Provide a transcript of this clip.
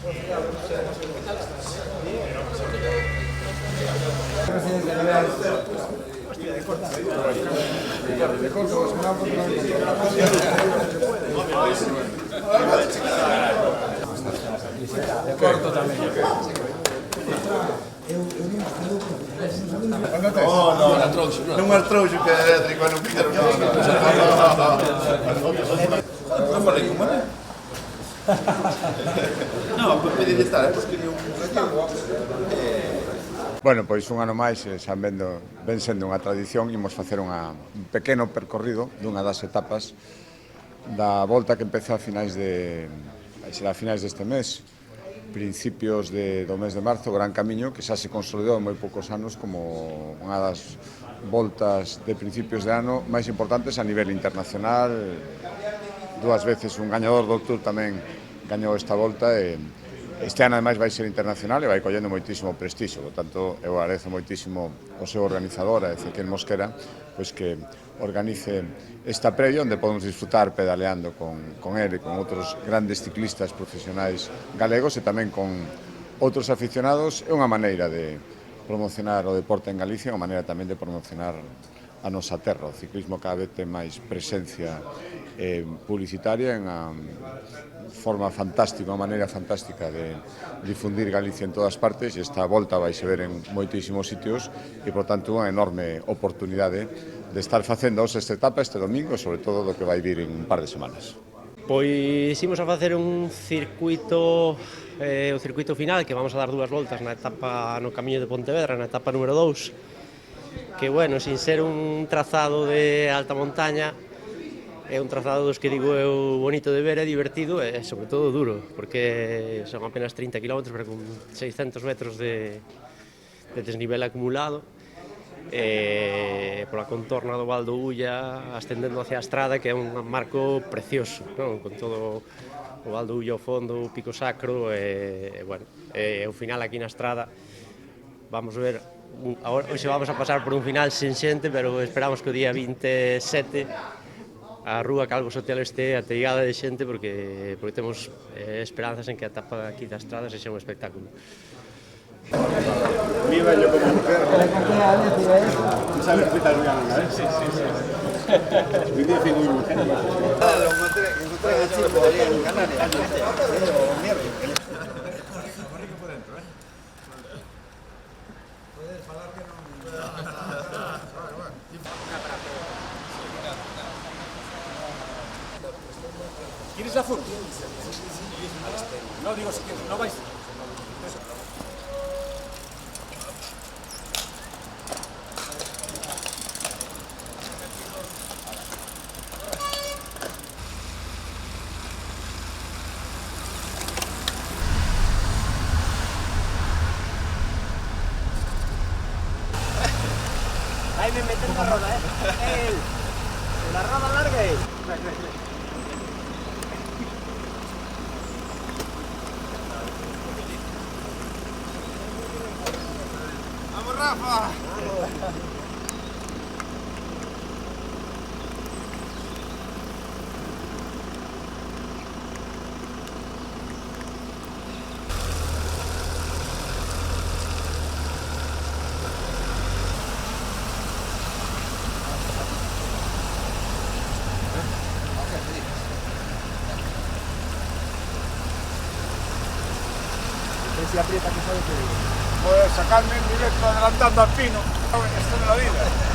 Non me trouxe Pedri quando fizeram non falei con me. No, per estar, porque eu Bueno, pois un ano máis, xa ven sendo unha tradición, imos facer un pequeno percorrido dunha das etapas da volta que empeza a finais deste mes, principios do mes de marzo, o Gran Camiño, que xa se consolidou en moi poucos anos como unha das voltas de principios de ano máis importantes a nivel internacional. Dúas veces un gañador do Tour tamén gañou esta volta e este ano ademais vai ser internacional e vai collendo moitísimo prestixio, por tanto eu agradezo moitísimo o seu organizador, a Ezequiel Mosquera, pois que organice esta previa onde podemos disfrutar pedaleando con ele, con outros grandes ciclistas profesionais galegos e tamén con outros aficionados. É unha maneira de promocionar o deporte en Galicia, unha maneira tamén de promocionar a nosa terra. O ciclismo cada vez ten máis presencia publicitaria en a forma fantástica, unha maneira fantástica de difundir Galicia en todas partes, e esta volta vai se ver en moitísimos sitios e, por tanto, unha enorme oportunidade de estar facendo esta etapa este domingo e, sobre todo, do que vai vir en un par de semanas. Pois imos a facer un circuito, o circuito final, que vamos a dar dúas voltas na etapa no Camiño de Pontevedra, na etapa número 2, que, bueno, sin ser un trazado de alta montaña, é un trazado dos que digo eu bonito de ver, é divertido e, sobre todo, duro, porque son apenas 30 km, pero con 600 metros de desnivel acumulado, pola contorna do Val do Ulla, ascendendo hacia a estrada, que é un marco precioso, non? Con todo o Val do Ulla ao fondo, o Pico Sacro, e, bueno, o final aquí na estrada, vamos ver, hoxe vamos a pasar por un final sen xente, pero esperamos que o día 27 a Rúa Calvo Sotelo este ateigada de xente, porque temos esperanzas en que a etapa aquí da estrada sexa un espectáculo. Mi bello como mujer. ¿Tú sabes explicar muy bien, ¿eh? Sí, sí, sí. Hoy día fui muy mujer. Lo encontré en Chile, en Canarias. Mierda. Puedes hablar que no... ¿Quieres la foto? No, digo si quieres, no vais. Ahí me meten la roda, la roda larga, ¡Vamos, Rafa! Si aprieta, que sabe que digo. Pues sacarme en directo adelantando al Pino. Esto es la vida.